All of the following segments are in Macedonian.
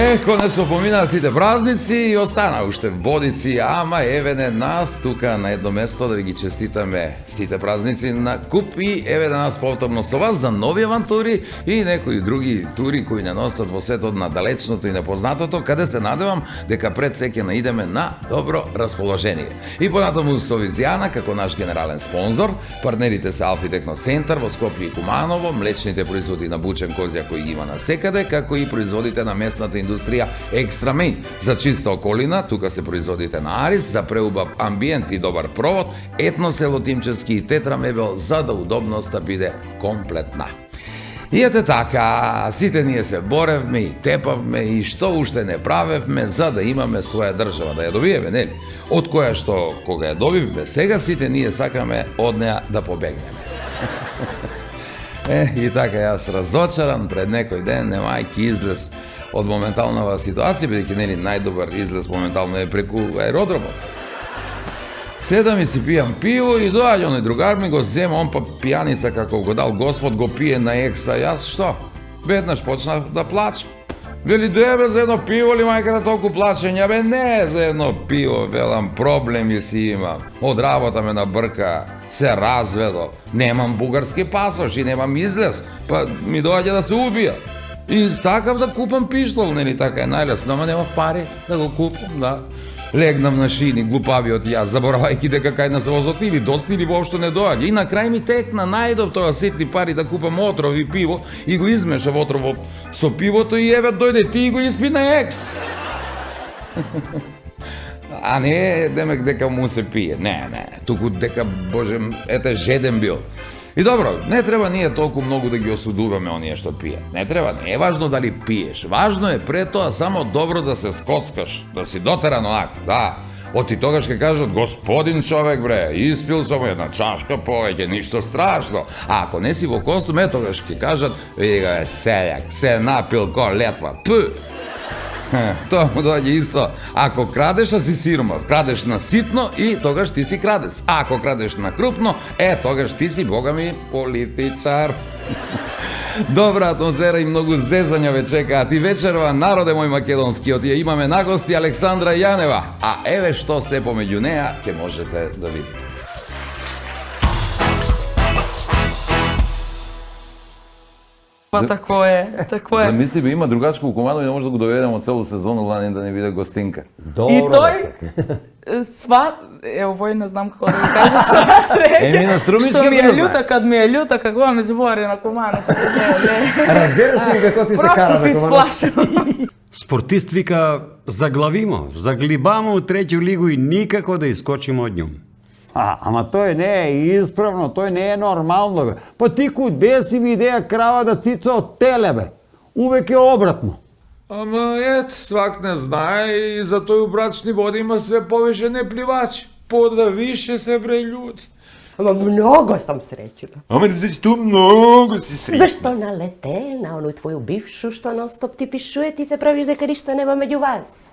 Конечно поминаа сите празници и остана уште водици, ама еве нас тука на едно место да ви ги честитаме сите празници на куп и еве да нас повторно со вас за нови авантури и некои други тури кои не носат во светот на далечното и непознатото, каде се надевам дека пред се ќе наидеме на добро расположение. И понатаму со Визијана како наш генерален спонзор, партнерите се Алфи Техно Центар во Скопје и Куманово, млечните производи на бучен козја кои ги има на секаде, како и производите на местната индустрија Екстрамейн. За чиста околина, тука се производите на Арис, за преубав амбиент и добар провод, Етносело Тимчевски и Тетра Мебел, за да удобноста биде комплетна. И ете така, сите ние се боревме и тепавме и што уште не правевме за да имаме своја држава, да ја добиеме, нели? Од која што, кога ја добивме, сега сите ние сакаме од неа да побегнеме. И така јас разочаран пред некој ден, немајќи излез од моменталнава ситуација, бидејќи нели најдобар излез моментално е преку аеродромот. Седам и си пијам пиво и доаѓа оној другар ми го зема, он па пијаница како го дал Господ го пие на екса, јас што? Веднаш почнав да плачам. Вели, бе за едно пиво ли мајката толку плачења? Бе не за едно пиво, велам, проблеми си имам. Од работа ме набрка, се разведо, немам бугарски пасош и немам излез, па ми доаѓа да се убија. И сакав да купам пиштол, нели така е најлесно, ама немав пари да го купам, да. Легнав на шини, глупавиот јас, заборавајќи дека кај нас возот или доста или воопшто не доаѓа. И на крај ми текна, најдов тоа ситни пари да купам отров и пиво и го измешав отровот со пивото и еве дојде ти и го испи на екс. А не демек дека му се пие, не, туку дека, боже, ете жеден бил. И добро, не треба ние толку многу да ги осудуваме оние што пие. Не треба, не е важно дали пиеш. Важно е пред тоа само добро да се скоцкаш, да си дотеран онака, да. Оти тогаш ќе кажат, господин човек бре, испил само една чашка повеќе, ништо страшно. А ако не си во костум, тогаш ќе кажат, види го е селјак, се напил ко летва, Тоа му доаѓа исто. Ако крадеш, а си сиромав, крадеш на ситно и тогаш ти си крадец. А ако крадеш на крупно, тогаш ти си, бога ми, политичар. Добра атмосфера и многу зезања ве чекаат и вечерва, народе мој македонски, од ја имаме на гости Александра Јанева. А еве што се помеѓу неа ќе можете да видите. Па тако е. Замисли бе, има другачко у Куманово и не може да го доведемо целу сезону лани да не биде гостинка. Добро. И тој овој не знам како да го кажа среќа. На Струмичка што ми е љута, кад ми е љута, како ме збори на Куманово. Разбираш ли како ти се кара на Куманово? Просто си сплашам. Спортист вика, заглавимо, заглибамо у треќу лигу и никако да искочимо од њом. Ама тој не е исправно, тој не е нормално. Па ти куде си видеа крава да цица од теле, бе? Увек е обратно. Ама свак не знае и за тој у брачни води има све повеќе непливачи. Пода више се бре људи. Ама многу сам среќна. Ама зашто многу си среќна? Зашто налете на оној твоју бившу што нон-стоп ти пишува, ти се правиш дека ништо нема меѓу вас.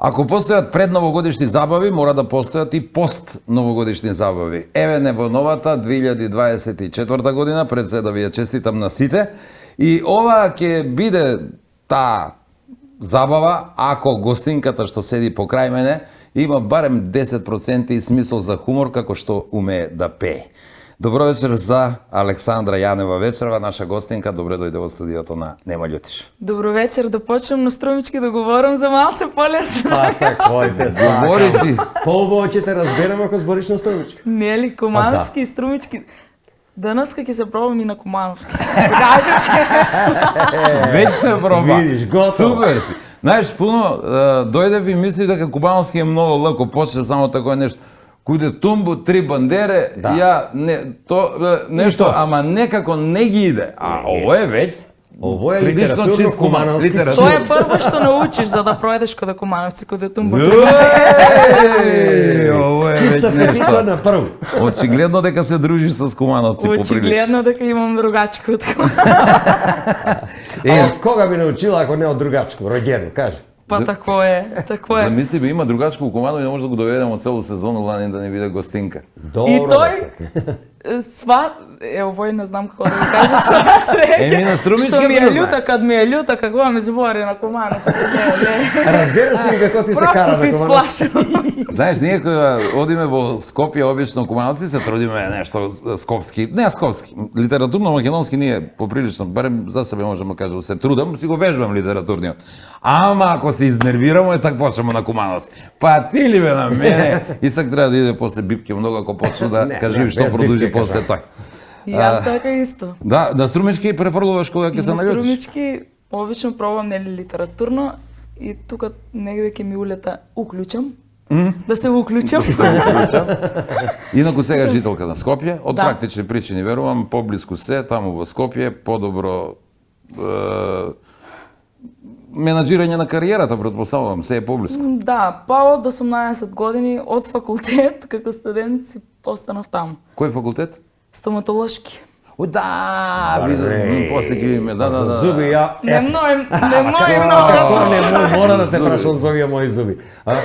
Ако постојат предновогодишни забави, мора да постојат и пост-новогодишни забави. Еве не во новата 2024 година, пред се да ви ја честитам на сите. И ова ќе биде таа забава, ако гостинката што седи покрај мене има барем 10% и смисол за хумор, како што умее да пее. Добро вечер за Александра Јанева вечерва, наша гостинка. Добре дојде во студиото на Нема љутиш. Добро вечер, да почнем на Струмички да говорам за малце полесно. Па тако е, говори ти. По-убаво ќе те разберам ако збориш на Струмички. Нели, Кумановски и Струмички. Денеска ќе се пробам и на Кумановски. Веќе се проба. Видиш, готово. Супер си. Знаеш, пуно дојдев и мислив дека Кумановски е многу леко, почне само такое нешто. Куде тумбу, 3 бандере, ја нешто, ама некако не ги иде. А ово е веќе. Ово е литературно Кумановски. Тоа е прво што научиш за да пројдеш каде Кумановци, каде тумбу. Чиста фепито на прво. Очигледно дека се дружиш с Кумановци поприлично. Очигледно дека имам другачко од Кога би научила ако не од другачко, роѓено, кажи. Па тако е. Замисли би има другачко у командо и не може да го доведемо целу сезону лани да не биде гостинка. Добро, И тој Васек. овој не знам како да го кажа сега среќа. на струмички Што ми е го знае. љута, кад ми е љута, како ми збори на команда. Разбираш ли како ти се кара Просто се на командо? исплашив. Знаеш, ние кога одиме во Скопје, обично командалци се трудиме нешто скопски, не скопски, литературно македонски ние поприлично, барем за себе можам да кажам, се трудам, си го вежбам литературниот. Ама ако се изнервираме, так почнеме на командалски. Па ти ли бе на мене? Исак треба да иде после бипки многу ако почне да кажи што без продолжи бипки, после тој. И јас така исто. Да, на струмички префрлуваш кога ќе се На најдеш. струмички обично пробам нели литературно и тука негде ќе ми улета уклучам. Да се уклучам. Инаку сега жителка на Скопје, од Да. практични причини верувам, поблиску се, таму во Скопје, подобро менаџирање на кариерата, претпоставувам, се е поблиску. Да, па од 18 години од факултет како студент си останав таму. Кој факултет? Стоматолошки. О, да, видам, после ќе видиме, да. Зуби, ја... Немној Тоа многу. не мора да те прашам за овие мои зуби.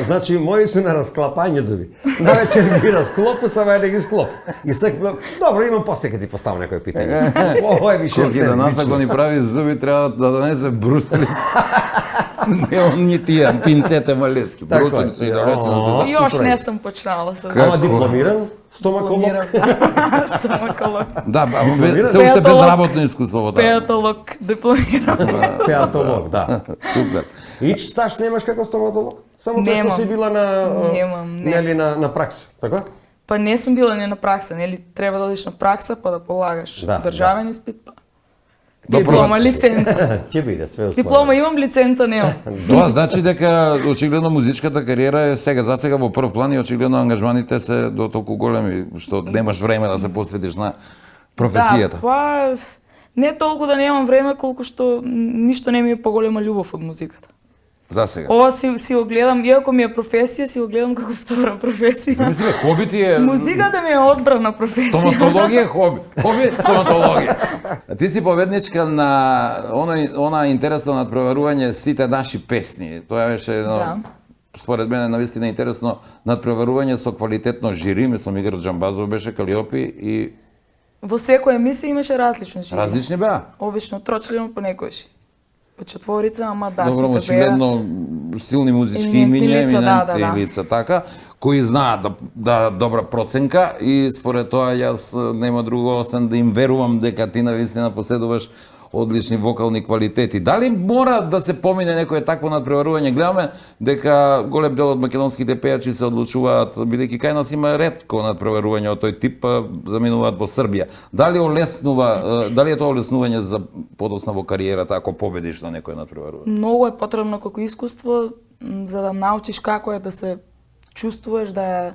Значи, мои су на расклапање зуби. Навечер ги расклопу, сама да ги склоп. И секогаш, добро, имам после ќе ти поставам некој питање. Ово е више Кој ќе да нас ако ни прави зуби, треба да донесе брусилица. Не он ни тие, пинцете малески, Така е. брусилица и да рече. Још не сум почнала со Ама дипломиран? Стомаколог? Стомаколог. Да, ама Дипломиран? се уште Пеатолог. безработно искуство во тоа. Пеатолог дипломирам. Театолог, да. Супер. Ич стаж немаш како стоматолог? Само тоа што Немам. си била на Немам, не. нели на пракса, така? Па не сум била не на пракса, нели треба да одиш на пракса па да полагаш Да, државен испит па. До Диплома, првата. лиценца. Ќе биде све условно. Диплома имам, лиценца немам. Тоа значи дека очигледно музичката кариера е сега за сега во прв план и очигледно ангажманите се до толку големи што немаш време да се посветиш на професијата. Да, па не толку да немам време колку што ништо не ми е поголема љубов од музиката. За сега. Ова си го гледам, иако ми е професија, си го гледам како втора професија. Мислиме, хоби ти е... Музиката ми е одбрана професија. Стоматологија е хоби. Хоби, стоматологија. Ти си поведничка на она интересно надпреварување сите наши песни. Тоа беше едно, Да. според мене, навистина интересно надпреварување со квалитетно жири. Мислам, Игор Џамбазов беше Калиопи и Во секоја емисија имаше различни жири. различни беа. Обично трочлено понекојаш. По четворица, ама да, Добро, сите очигледно силни музички Еминентни имиња, лица, да, еминентни да. лица, така, кои знаат да добра проценка и според тоа јас нема друго освен да им верувам дека ти навистина поседуваш одлични вокални квалитети. Дали мора да се помине некое такво надпреварување? Гледаме дека голем дел од македонските пејачи се одлучуваат, бидејќи кај нас има ретко надпреварување од тој тип, заминуваат во Србија. Дали е тоа олеснување за подосна во кариерата ако победиш на некое надпреварување? Многу е потребно како искуство за да научиш како е да се чувствуваш, да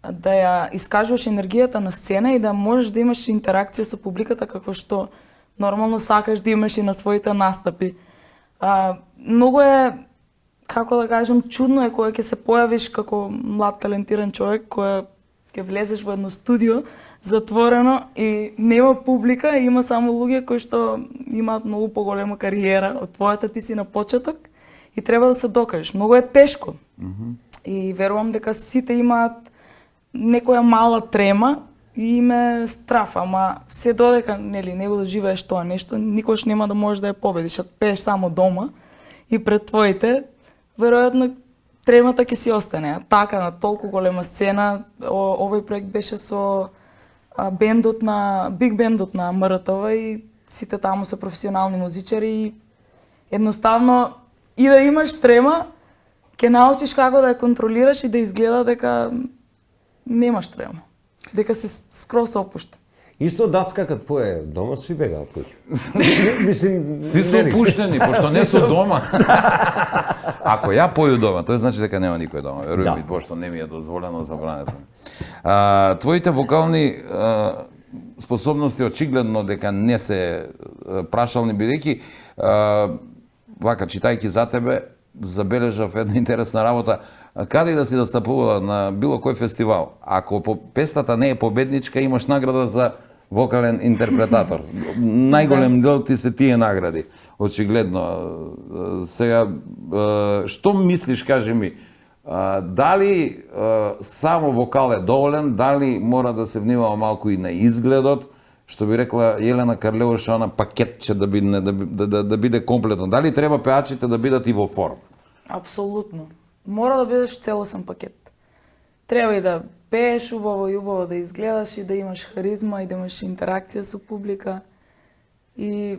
ја искажуваш енергијата на сцена и да можеш да имаш интеракција со публиката како што нормално сакаш да имаш и на своите настапи. Многу е, како да кажам, чудно е кога ќе се појавиш како млад талентиран човек, кога ќе влезеш во едно студио затворено и нема публика, има само луѓе кои што имаат многу поголема кариера од твојата, ти си на почеток и треба да се докажеш. Многу е тешко. И верувам дека сите имаат некоја мала трема и ме страф, ама се додека нели не го доживееш тоа нешто, никош нема да можеш да ја победиш. Ако пееш само дома и пред твоите, веројатно тремата ќе си остане. А така на толку голема сцена, овој проект беше со бендот на биг бендот на МРТВ и сите таму се професионални музичари и едноставно и да имаш трема, ќе научиш како да ја контролираш и да изгледа дека немаш трема. Дека си скрос опуштен. Исто Дацка кад пое дома сви бегаат куќа. Мислим, Си се опуштени, пошто не се дома. Ако ја поју дома, тоа значи дека нема никој дома. Веруjem ми, пошто не ми е дозволено, забрането. Твоите вокални способности очигледно дека не се прашални, бидејќи вака читајќи за тебе забележав една интересна работа. Каде да си настапувала на било кој фестивал, ако песната не е победничка, имаш награда за вокален интерпретатор. Најголем дел ти се тие награди, очигледно. Сега, што мислиш, кажи ми, дали само вокал е доволен, дали мора да се внимава малку и на изгледот, што би рекла Јелена Карлеуша, она пакетче да биде комплетно. Дали треба пеачите да бидат и во форма? Апсолутно. Мора да бидеш целосен пакет. Треба и да пееш убаво и убаво да изгледаш и да имаш харизма и да имаш интеракција со публика и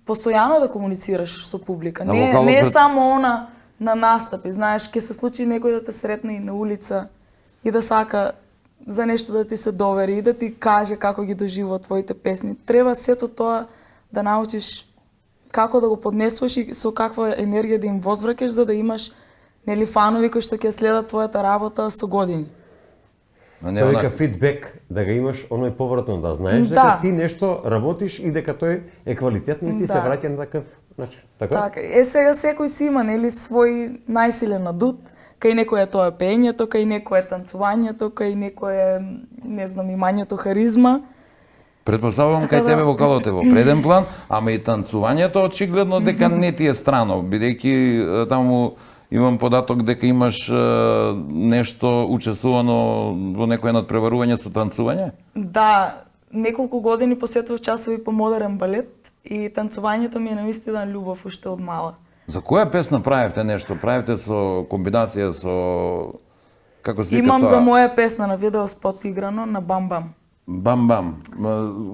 постојано да комуницираш со публика. Не е само она на настапи, знаеш, ќе се случи некој да те сретне и на улица и да сака за нешто да ти се довери и да ти каже како ги доживува твоите песни. Треба сето тоа да научиш како да го поднесуваш и со каква енергија да им возвракеш за да имаш нели фанови кои што ќе следат твојата работа со години. Тој вика фидбек, да го имаш оној повратно, да знаеш дека ти нешто работиш и дека тој е квалитетно и ти се враќа на таков начин. Така? Сега секој си има нели свој најсилен адут, кај некој е тоа пеењето, кај некој е танцувањето, кај некој е, не знам, имањето харизма. Предпоставувам кај тебе вокалот е во преден план, ама и танцувањето очигледно дека не ти е страно, бидејќи таму имам податок дека имаш нешто учествувано во некој надпреварување со танцување? Да, неколку години посетував часови по модерен балет и танцувањето ми е навистина љубов уште од мала. За која песна правевте нешто? Правевте со комбинација со како се вика тоа? Имам за моја песна на видео спот играно на Бам Бам. Бам Бам.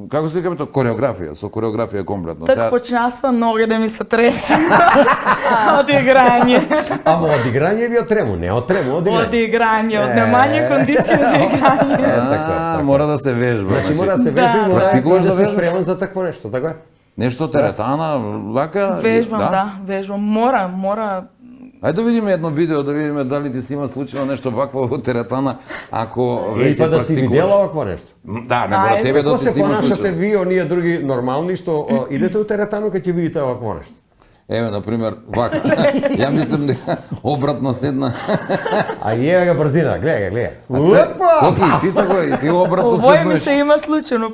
Како се вика тоа? Кореографија, со кореографија комплетно. Так почнасва ноги да ми се тресе од играње. Ама од играње или од трему? Не од трему, од играње. Од играње, од немање кондиција за играње. Мора да се вежба. Значи мора да се вежба и мора да се спреман за такво нешто, така? Нешто теретана, вака? Вежбам, вежбам. Мора. Ајде да видиме едно видео, да видиме дали ти си има случајно нешто вакво во теретана, ако веќе практикуваш. Да си видела вакво нешто? Да, не мора тебе да ти си има случајно. Како се понашате ви, оние други нормални, што идете у теретану кога ќе видите вакво нешто? Еве, например, вака. Ја мислам дека обратно седна. А ја га брзина, гледа. Коки, ти тако, и ти обратно седнеш. Овој ми се има случајно.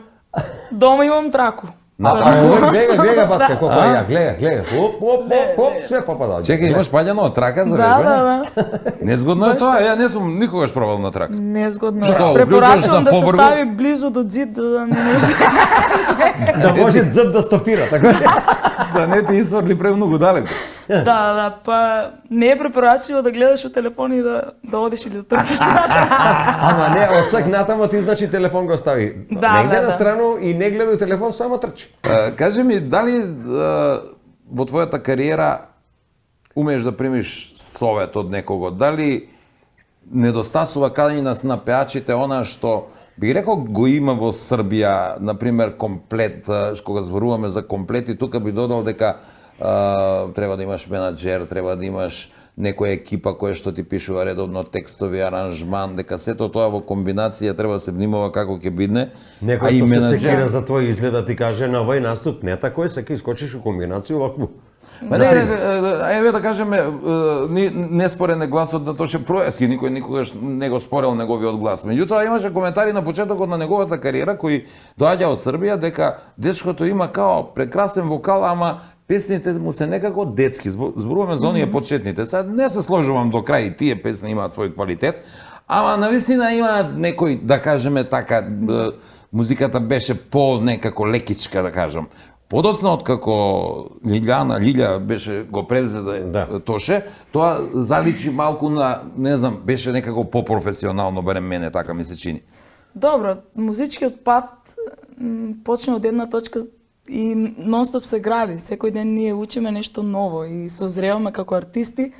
Дома имам траку. Гледа, батка, колко ја, гледа. Оп, све попада. Чекај, имаш паѓано од трака за вежбање? Да. Незгодно е тоа, ја не сум никогаш пробал на трака. Незгодно. Препорачувам да се стави близу до ѕид, да не може да може ѕид да стопира, така? Да не ти исврли премногу далеко. Да, па не е препорачливо да гледаш у телефон и да одиш или да трчиш. Ама не, од сак натамо ти значи телефон го стави негде на страну и не гледа телефон, само трчи. Кажи ми, дали во твојата кариера умееш да примиш совет од некого? Дали недостасува кај нас на пеачите она што би рекол го има во Србија, например комплет, кога зборуваме за комплети, тука би додал дека треба да имаш менаџер, треба да имаш некоја екипа која што ти пишува редовно текстови, аранжман, дека сето тоа во комбинација треба да се внимава како ќе бидне. Некој што се секира за твој изглед да ти каже на овој наступ не тако е, сека искочиш у комбинација овакву. Па не, еве да кажеме, неспорен е гласот на Тоше Проески, никој никогаш не го спорел неговиот глас. Меѓутоа имаше коментари на почетокот на неговата кариера кои доаѓа од Србија дека дечкото има као прекрасен вокал, ама песните му се некако детски. Зборуваме за оние почетните. Сега не се сложувам до крај, тие песни имаат свој квалитет, ама навистина има некој, да кажеме така, музиката беше по некако лекичка, да кажам. Подоцна откако Лилја беше го превзе Тоше, тоа заличи малку на, не знам, беше некако попрофесионално, барем мене така ми се чини. Добро, музичкиот пат почна од една точка и нонстоп се гради. Секој ден ние учиме нешто ново и созреваме како артисти.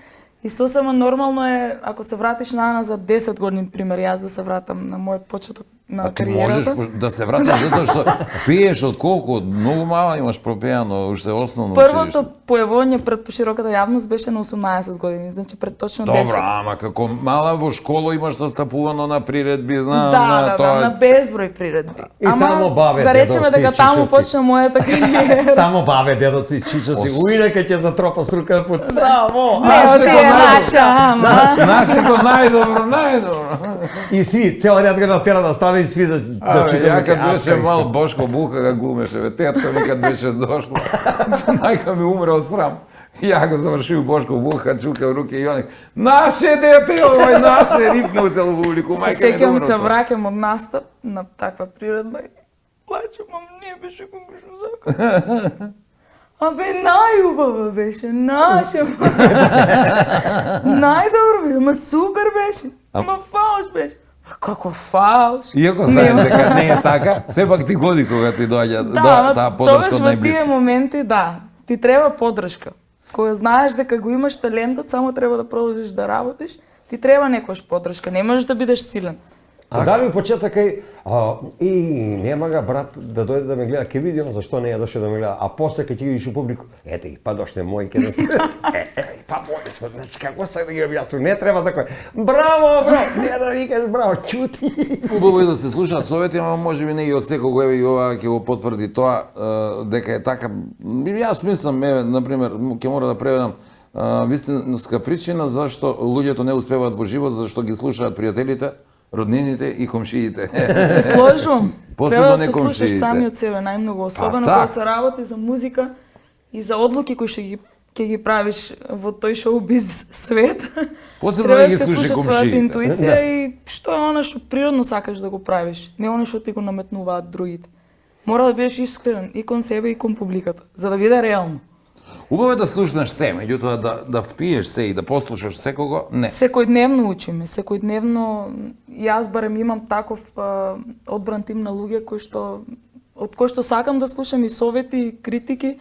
И сосема нормално е, ако се вратиш за 10 години, пример, јас да се вратам на мојот почеток на кариерата. А ти можеш да се вратиш затоа што пиеш од колку, од многу мала имаш пропеано, уште основно училиште. Првото појавување пред пошироката јавност беше на 18 години, значи пред точно 10. Добро, ама како мала во школа имаш настапувано на приредби, знам, на тоа. Да, на безброј приредби. И тамо бабе, да речеме дека тамо почна мојата кариера. Тамо бабе, дедоци, чичоци, уинака ќе затропа струка пут. Браво! Не, Наша ама. Нашето најдобро. И сви, цела ред го натера да стане и сви да Ја читаме. кад беше мал Бошко Буха га глумеше, бе, тетка ми кад беше дошла. Мајка ми умре од срам. Ја го завршив Бошко Буха, чука руке и оник, наше дете, овој наше, рипнал цело публику, Се мајка ми сеќавам добро се срам. враќам од настап на таква приредба и плачам, ама не беше како што сакам. Абе, најубава беше, наша. Најдобро беше, ама супер беше. Ама фалш беше. Па како фалш? Иако знаеш дека не е така, сепак ти годи кога ти доаѓа таа подршка од тогаш во тие најблиски. моменти, да, ти треба поддршка. Кога знаеш дека го имаш талентот, само треба да продолжиш да работиш, ти треба некојаш поддршка, не можеш да бидеш силен. А дали почеток кај и нема га брат да дојде да ме гледа, ќе види он зашто не ја доше да ме гледа, а после кога ќе видиш у публику, ете ги, па дошле мој ке да се. Па мој сме, значи како сак да ги објаснам, не треба така. Браво, браво, не да викаш браво, чути. Убаво е да се слушаат совети, ама можеби не и од секого, еве и ова ќе го потврди тоа, дека е така. Јас мислам, еве, например, ќе мора да преведам, вистинска причина зашто луѓето не успеваат во живот, зашто ги слушаат пријателите, роднините и комшиите. Се сложувам. Посебно Треба да не се слушаш комшиите. сами од себе најмногу, особено так. кога се работи за музика и за одлуки кои ќе ги правиш во тој шоу-биз свет. Посебно Треба да да ги се слушаш слуша својата комшиите. интуиција и што е она што природно сакаш да го правиш, не она што ти го наметнуваат другите. Мора да бидеш искрен и кон себе и кон публиката, за да биде реално. Убаво е да слушнеш се, меѓутоа да впиеш се и да послушаш секого, не. Секојдневно учиме, секојдневно јас барем имам таков одбран тим на луѓе од кои што сакам да слушам и совети и критики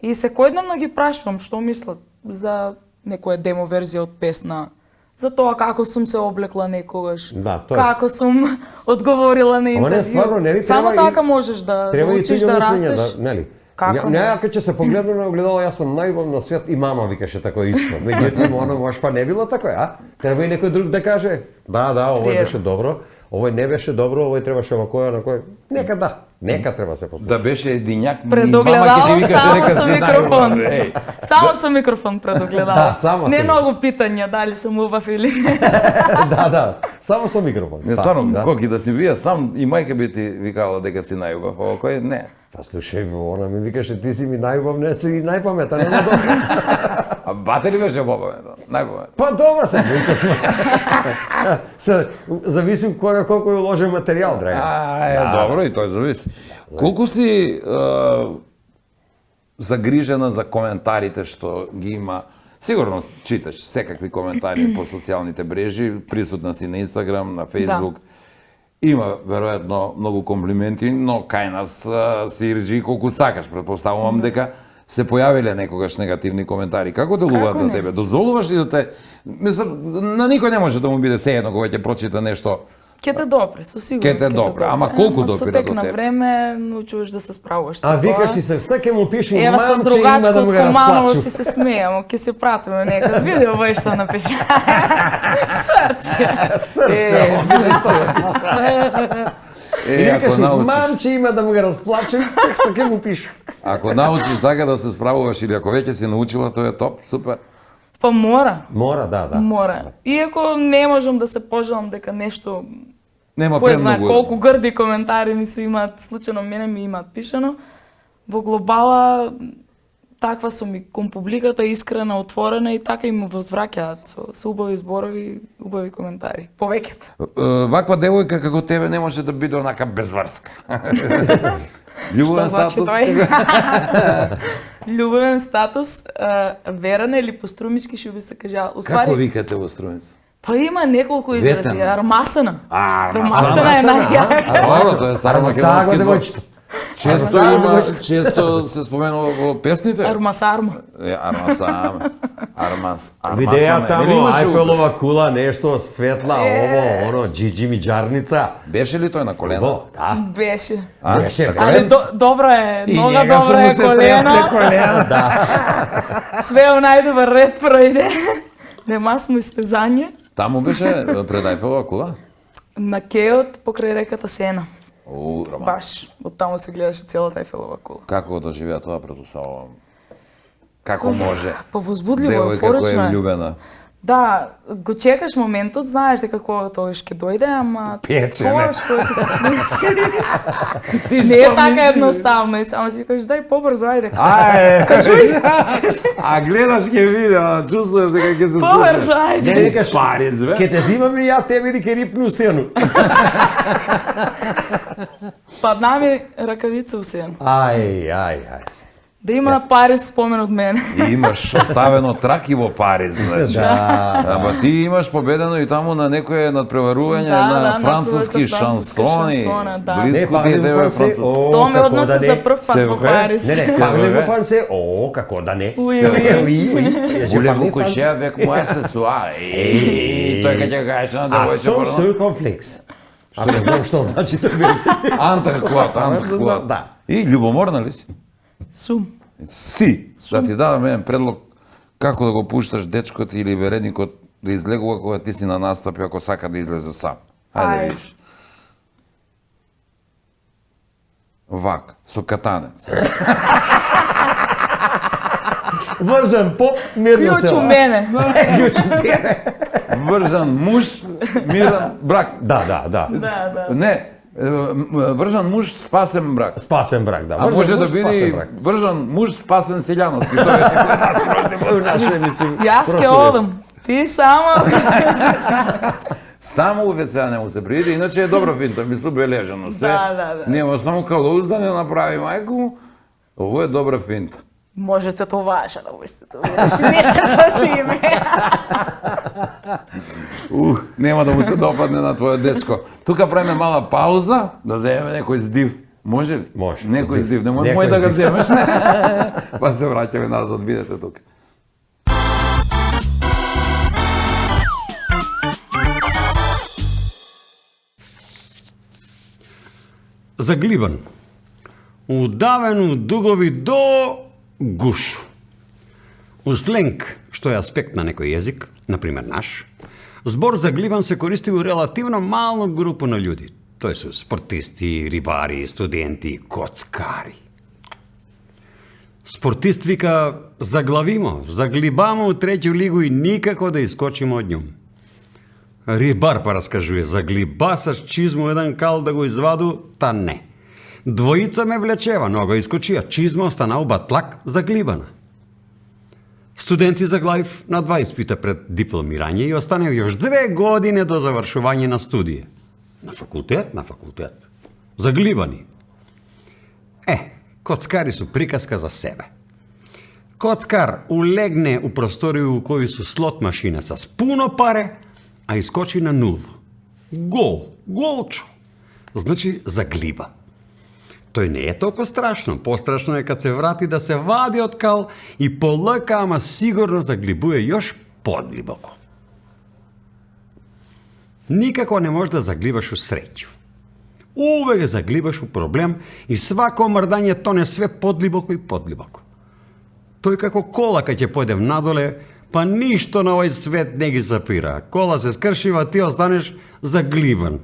и секојдневно ги прашувам што мислат за некоја демо верзија од песна, за тоа како сум се облекла некогаш, Да, тоа е. како сум одговорила на Ама не, интервју. стварно, нели Само треба и- така можеш да Треба и учиш, туѓо да мислење, растеш. да, нели? Како не? не? Кога ќе се погледнам на огледало, јас сум најубав на свет и мама викаше тако исто. Меѓутоа, оно може па не било тако, а? Треба и некој друг да каже, да, овој Треба. беше добро, овој не беше добро, овој требаше вакој, на кој. Нека да, нека треба се послуша. Да беше едињак, Пред и мама ќе ти огледало викаше само дека со си микрофон. најубав. Еј. Само со микрофон пред огледало. Да, само Не со- многу питања дали сум убав или не. Да, само со микрофон. Не, Па, стварно, да. коки да си вие сам и мајка би ти викала дека си најубав, а кој не. Па слушај, она ми викаше ти си ми најубав, не си и најпаметен, нема добро. А бате ли беше побавен? Најбавен. Па добро се, вика сме. Се зависи кога колку ја уложи материјал, драга. Добро, и тој зависи. Колку си загрижена за коментарите што ги има? Сигурно читаш секакви коментари по социјалните мрежи, присутна си на Инстаграм, на Фејсбук. Има веројатно многу комплименти, но кај нас се ирџи колку сакаш. Претпоставувам дека се појавиле некогаш негативни коментари. Како делуваат Како на не? тебе? Дозволуваш ли да те... Мислам, на никој не може да му биде сеедно кога ќе прочита нешто. Ќе те допре, со сигурност. Ке те допре, ама колку допира Со тек до на тебе? време научуваш да се справуваш со А тоа. викаш ти се, секе му пише, Ева с мамче има другачка да од му го Куманово расплачу. си се смејамо, ќе се пратиме некад. Види овој што напиша. Срце. Срце, видиш што И Е, викаш ако си, научиш, мамче има да му го расплачу, чек секе му пише. ако научиш така да се справуваш или ако веќе си научила, тоа е топ, супер. Па мора. Мора, да. Мора. Иако не можам да се пожалам дека нешто Нема кој знае премногу. колку грди коментари ми се имаат, случајно мене ми имаат пишано. Во глобала таква сум и кон публиката, искрена, отворена и така им возвраќаат со убави зборови, убави коментари. Повеќето. Ваква девојка како тебе не може да биде онака безврска. Љубовен Што значи статус. тој? Љубовен статус, верен или по струмички што би се кажа. Како Уствари, викате во Струмица? па има неколку изрази. Ветена. Армасана. Армасана. Армасана е најјака. Добро, тоа е старо Ама сега македонски го збор. девојчето. Често Армасана има, девојчето. често се споменува во песните. Армасарма. Армасам. Видеа таму, Нели имаше Ајфелова кула, нешто светла, Е. ово, оно, Джиджи Миџарница. Беше ли тој на колено? Ово, да. Беше. Беше, Але добро е, И много njega su добро mu е se колено. tresle kolena, da. Све у најдобар ред пројде. Нема смо истезање Таму беше пред Ајфелова кула? на кеот покрај реката Сена. Роман. Баш, од таму се гледаше целата Ајфелова кула. Како го доживеа тоа, предпоставувам? Како може? Па возбудливо, Девојка која еуфорично е е. влюбена. Да, го чекаш моментот, знаеш дека кога тоа ќе дојде, ама Пече, тоа не. што ќе се случи. Не е така едноставно, и само ќе кажеш дај побрзо, ајде. А гледаш ке видео, чувствуваш дека ќе се Побрзо, случи. ајде. Не викаш, Париз, бе. ке те зимам ли ја тебе или ке рипну сену? Падна ми ракавица у сено. Ај. Да има на Париз спомен од мене. И имаш оставено траки во Париз, значи. Да. Ама ти имаш победено и таму на некое надпреварување на француски шансони. да. Близко ти е тебе француски. Тоа ме односи за прв пат во Париз. Не, парле во франце, како да не. Уи. Voulez-vous coucher avec moi ce soir? Тој кога ќе кажеш на девојче Аксон порно. сил комплекс. А не знам што значи тоа верзија. Антрклот. Да. И љубоморна ли си? Сум. Си. Да ти дадам еден предлог како да го пушташ дечкот или вередникот да излегува кога ти си на настапи ако сака да излезе сам. Хајде да Ајде. видиш. Вак, со катанец. Врзан поп, мирно се. Клjuč u mene. Вржан муж, миран брак. Да. Da, da. Не, вржан муж, спасен брак. Спасен брак, да. А Врзан може да муж, спасен биде брак. вржан муж, спасен селјановски. Тоа е Наша емисија. Јас ќе одам. Ти само... само у ВЦ не му се привиди, иначе е добро финта, мислу бележано се. Да. Нема само калуз да не направи мајку. Ово е добра финта. Можете това да мислите. Не се сосиме. Нема да му се допадне на твојот дечко. Тука правиме мала пауза, да земеме некој здив. Може ли? Може. Некој здив, немој Некој мој да го здив. земеш. Па се враќаме назад, видете тука. Заглибан. Удавен у дугови до гуш. У сленг, што е аспект на некој јазик, например наш, збор заглибан се користи у релативно мална група на луѓе. Тој се спортисти, рибари, студенти, коцкари. Спортист вика заглавимо, заглибамо у треќу лигу и никако да искочиме од њом. Рибар па раскажува, заглиба с чизмо еден кал да го изваду, та не. Двојица ме влечева, но го искочија, чизма остана у батлак заглибана. Студенти заглавив на 2 испита пред дипломирање и останев још 2 години до завршување на студија. На факултет. Заглибани. Коцкари су приказка за себе. Коцкар улегне у просторија у кои су слот машина с пуно паре, а искочи на нула. Голчо. Значи заглиба. Тој не е толку страшно. Пострашно е кад се врати да се вади од кал и полека, ама сигурно заглибуе још подлибоко. Никако не можеш да заглибаш у среќу. Увек заглибаш у проблем и свако мрдање тоне све подлибоко и подлибоко. Тој како кола кај ќе појдем надоле, па ништо на овој свет не ги запира. Кола се скршива, ти останеш заглибан.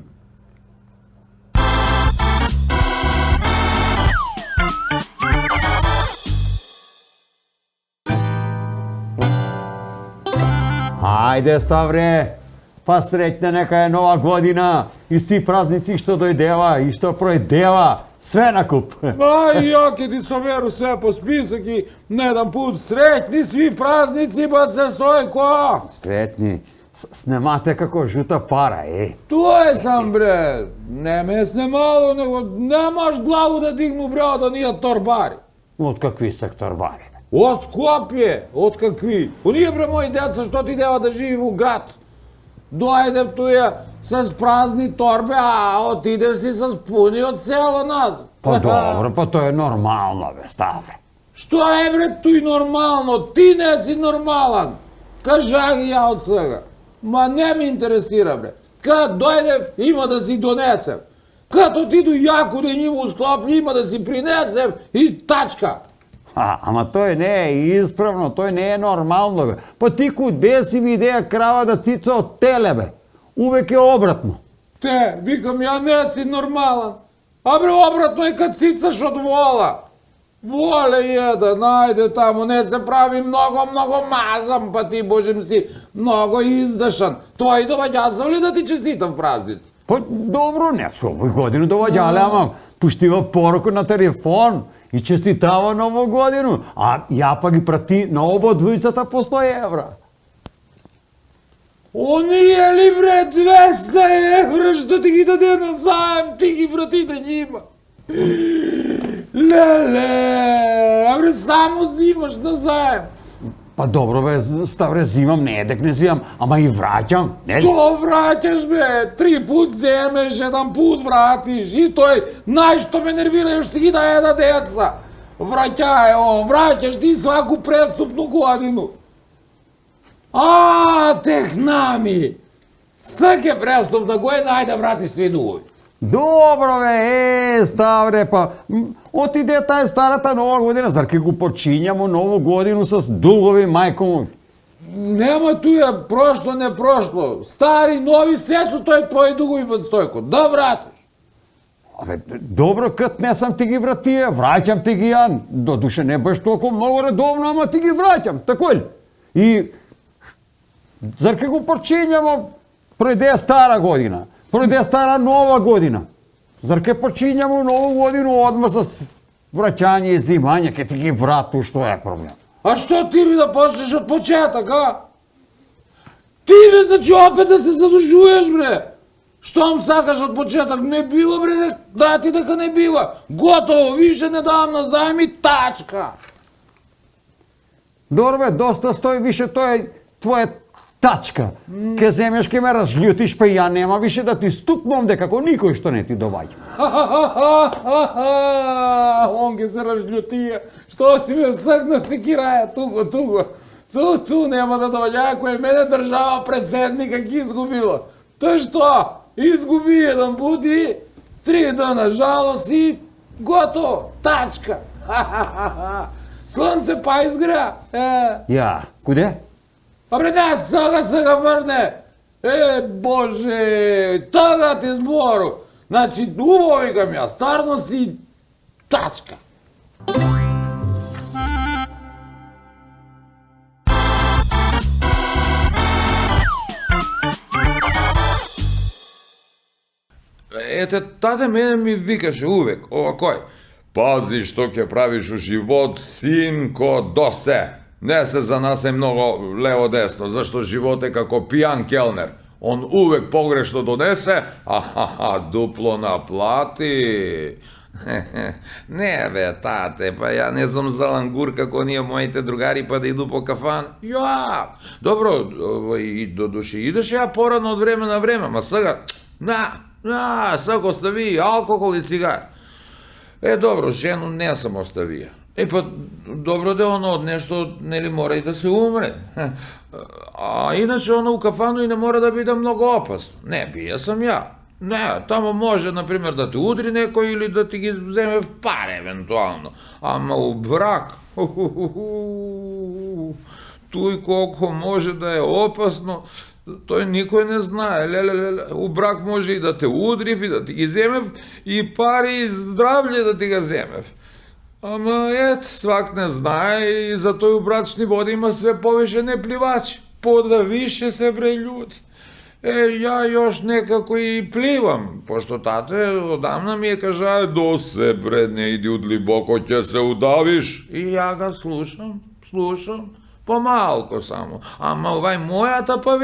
Ајде, Ставре, па среќна нека е нова година и сви празници што дојдева и што пројдева, све на куп. Ја ќе ти соберу све по список и на еден пут среќни сви празници, баце Стојко! Среќни, снемате како жута пара, Тоа е сам, бре. Не ме е снемало, него немаш главу да дигну, бре, да ние торбари. Од какви секторбари? Од Скопје, од какви? Оние, бре, мои деца, што ти дева да живи во град. Дојдев туја с празни торбе, а отидеш си с пуни од село назад. Па добро, па тоа е нормално, бе, Ставре. Што е, бре, тој нормално? Ти не си нормален. Кажа ги ја од сега. Ма не ме интересира, бре. Кад дојдев, има да си донесем. Кад отиду јако да има у Скопје, има да си принесем и тачка. Ама тој не е исправно, тој не е нормално, бе. Па ти куде си видеа крава да цица од теле, бе? Увек е обратно. Те, викам, ја не си нормален. А бре, обратно е кад цицаш од вола. Воле еден, ајде таму, не се прави много мазам, па ти, божем си, Много издашан. Тој доваѓасав ли да ти честитам празници? Па добро, не со овој годину доваѓале, ама пуштива порука на телефон и честитава ново годину, а ја па ги прати на оба двојцата по 100 евра. Оние ли бре 200 евра што ти ги даде на заем, ти ги прати да њима. Леле, а бре само зимаш на заем. Па добро бе, Ставре, зимам, не е дека не зимам, ама и враќам. Не? Што враќаш бе? 3 пут земеш, 1 пут вратиш. И тој, најшто ме нервира, još ти ги даде на деца. Враќаш ти сваку преступну годину. Технами! Саке преступна година, ајде вратиш сви дугови. Добро бе, Ставре, па отиде таа старата нова година, зар ке го почињамо нову годину с дугови, мајко му? Нема туја прошло, не прошло. Стари, нови, се су тој твои дугови под Стојко. Да вратиш. Абе, добро, кад не сам ти ги вратија, враќам ти ги ја. Додуше не баш толку многу редовно, ама ти ги враќам, тако ли? И зар ке го почињамо, пројде стара година, пројде стара нова година. Зар ке почињамо нову годину одма с враќање и зимање, ке ти ги врату, што е проблем? А што ти би да почнеш од почеток, а? Ти бе, значи, опет да се задужуеш, бре. Штом сакаш од почеток, не бива, бре, да ти дека не бива. Готово, више не давам на заем и тачка. Добро бе, доста стои више тој твоја тачка. Ке земеш, ке ме разљутиш, па ја нема више да ти стукнам дека како никој што не ти доваѓа. Он ке се разљутија. Што си ме сакна се кираја, туго. Ту нема да доваѓа, кој мене држава председника ги изгубила. Та што? Изгуби 1 пут и 3 дана жалост и готово, тачка. Слънце па изгря. Ја, куде? Абре, не, сега върне. Боже, тага ти збору. Значи, убаво викам ја, старно си тачка. Ете, таде мене ми викаше увек, овакој. Пази што ќе правиш у живот, синко, досе. Не се занасе многу лево-десно, зашто живот е како пијан келнер. Он увек погрешно донесе, дупло наплати. Не бе, тате, па ја не сум залангур како ние моите другари па да иду по кафан. Ја, добро, и до души идеш ја порано од време на време, ма сега, сега остави алкохол и цигар. Добро, жену не сам оставија. Па, добро де оно од нешто, нели мора и да се умре. А иначе оно у кафану и не мора да биде многу опасно. Не, бија сам ја. Не, тамо може, например, да те удри некој или да ти ги земе в пар, евентуално. Ама у брак, туј колко може да е опасно, тој никој не знае. Леле, у брак може и да те удрив, и да ти ги земев, и пари, и здравлje да ти ga земев. Ама свак не знае и за тој у брачни води има све повише непливачи. Пода више се бре људи. Ја још некако и пливам, пошто тате одамна ми е кажа, до се бре, не иди удлибоко, ќе се удавиш. И ја ga слушам, помалко само. Ама овај мојата па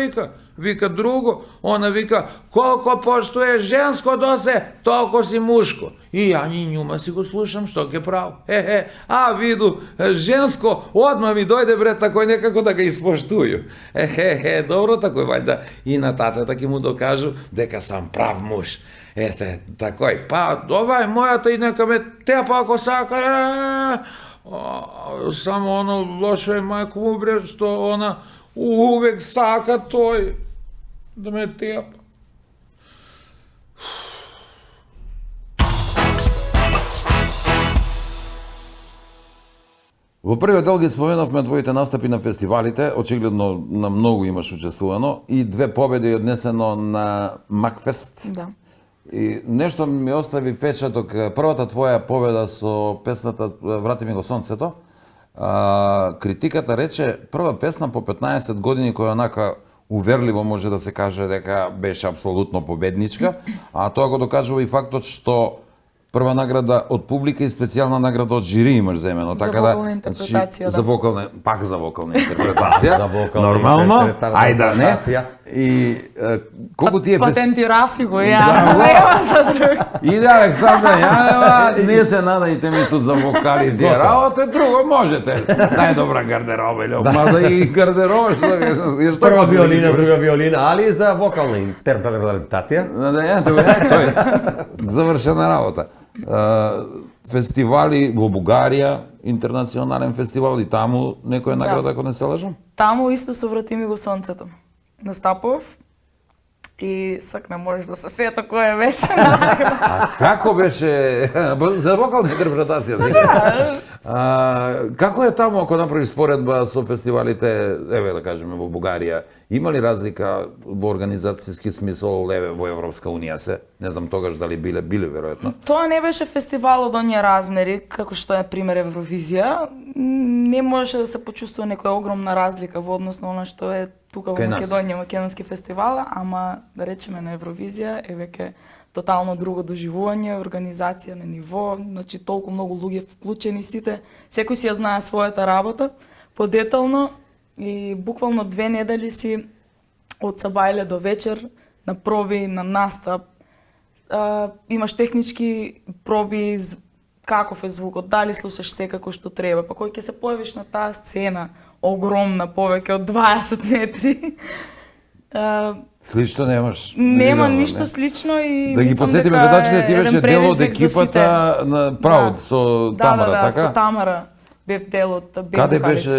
вика друго, она вика, колко поштуе женско досе, толко си мушко. И ја ни њума си го слушам, што ке прав. Виду, женско, одма ми дојде бре, такој некако да га испоштуju. Добро такој, вајда и на татата ке му докажу дека сам прав муж. Такој, па, овај мојата и нека ме тепа ако сака, само оно лошо е мајко му бре, што она увек сака тој да ме тепа. Во првиот дел ги споменавме твоите настапи на фестивалите, очигледно на многу имаш учествувано и 2 победи однесено на Макфест. Да. И нешто ми остави печаток, првата твоја победа со песната Врати ми го сонцето, критиката рече прва песна по 15 години која онака уверливо може да се каже дека беше апсолутно победничка, а тоа го докажува и фактот што прва награда од публика и специјална награда од жири имаш земено, така да вокална интерпретација, за да. вокална, пак за вокална интерпретација, За вокална нормално, интерпретација. ајде не. И колку тие Патентира си го, ја. Да, Нема за друг. Иде Александра Јанева, не се надајте ми со за вокали тие работи, друго можете. Најдобра гардероба или мада и гардероба, што Прва виолина, друга виолина, али за вокална интерпретација. Да, тој завршена работа. Фестивали во Бугарија, интернационален фестивал и таму некоја награда, ако не се лажам? Таму исто со Врати ми го сонцето. Настапував и сак не можеш да се сета која беше. А како беше за вокална интерпретација? Како е таму ако направиш споредба со фестивалите, еве да кажеме во Бугарија, има ли разлика во организацијски смисол еве во Европска унија се? Не знам тогаш дали биле веројатно. Тоа не беше фестивал од оние размери, како што е пример Евровизија. Не можеше да се почувствува некоја огромна разлика во однос на она што е тука во Кај нас. Македонија, македонски фестивал, ама да речеме на Евровизија е веќе тотално друго доживување, организација на ниво, значи толку многу луѓе вклучени сите, секој си ја знае својата работа подетално и буквално 2 недели си од сабајле до вечер на проби, на настап. Имаш технички проби, каков е звукот, дали слушаш секако што треба, па кој ќе се појавиш на таа сцена, огромна, повеќе од 20 метри. Слично немаш. Нема видено, ништо не? слично и Да ги мислам подсетиме дека гледачите, ти е беше еден дел од предизвик за екипата сите. на Прауд со Тамара, да, така? со Тамара бев дел од бев Каде вокалите. беше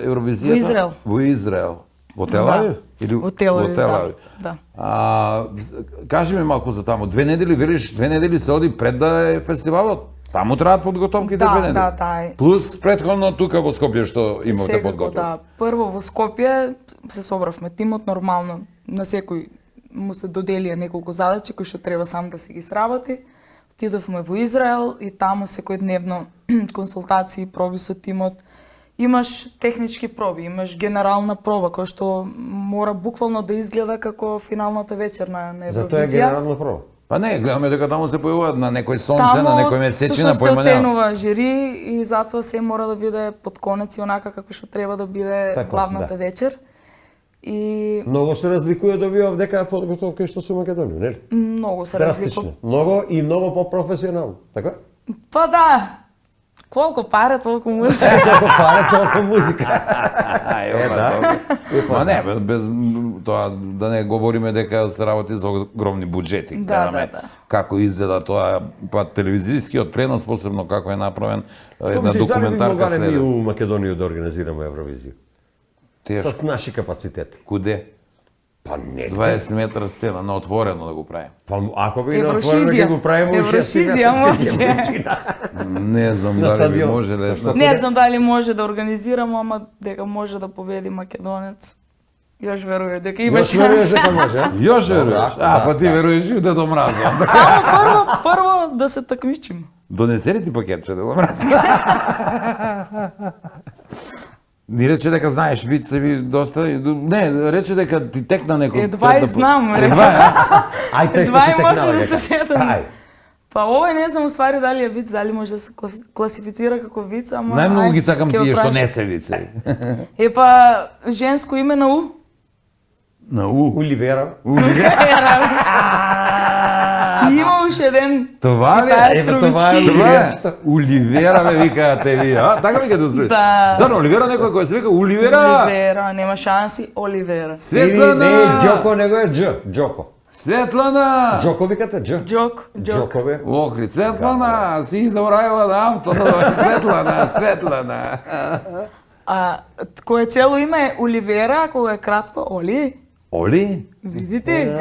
Евровизијата? Во Израел. Во Израел. Во Телавив? Или Во Телавив, во Телавив? да. Кажи ми малку за таму. 2 недели, вериш, 2 недели се оди пред да е фестивалот? Таму траат подготовките Да, 2 недели? да. Плюс претходно тука во Скопје што имавте Секако, подготовка. да. Прво во Скопје се собравме тимот нормално, на секој му се доделија неколку задачи кои што треба сам да си ги сработи. Отидовме во Израел и таму секојдневно консултации, проби со тимот. Имаш технички проби, имаш генерална проба која што мора буквално да изгледа како финалната вечер на Евровизија. Затоа е генерална проба. Па не, гледаме дека таму се појавуваат на некој сонце, на некој месечина, Таму појма нема. оценува жири и затоа се мора да биде под конец и онака како што треба да биде Така, главната да. вечер. И Многу се разликува да овие дека подготовка што со Македонија, нели? многу се Драстично. разликува. Многу и многу по-професионално, така? Па да, колку паре, толку музика. Колку паре, толку музика. Да. Ма не, без тоа да не говориме дека се работи за огромни буџети. Да, Гледаме да. како изгледа тоа, па телевизискиот пренос, посебно како е направен Што една мислиш, дали би документарка могале ми следа. у Македонија да организираме Евровизија? Тие С наши капацитети. куде? Па не. 20 метра сцена на отворено да го правим. Па ако би на отворено Еврошизија. ќе го правиме у 6 Еврошизија може. Не знам На дали би стадион. можеле. Зашто? Не знам дали може да организираме, ама дека може да победи македонец. Још верувам дека има Још веруваш шанса. дека може, а? Још веруваш? Да, А, да, па ти да. веруваш и Дедо Мразо. Само прво да се такмичим. Донесе ли ти пакетче, Дедо Мразо? Ни рече дека знаеш вицеви доста. Не, рече дека ти текна некој. Едва и знам. Едва, Ај, те што Едва ти и текнава може да дека. се сетам. Ај. Па ова не знам уствари дали е виц, дали може да се класифицира како виц, ама Најмногу ги ајде, сакам ќе го тие што прашам. не се вицеви. Е па женско име на У. На У. Оливера. И има уште еден. Това ли? Таа Еве, това е Струмички. Това е. Оливерчето. Оливера ме викаате ви, а? Така ми кажете струи. Да. Зарно, Оливера некој кој се вика Оливера? Оливера, нема шанси, Оливера. Или Светлана! не е Џоко, него е Дж. Џоко. Светлана! Џоко викате Дж. Джок. Џоко бе. Охри, Светлана, си заборавила да авто. Светлана, Светлана. А кое цело име е Оливера, ако го е кратко Оли. Оли? Видите?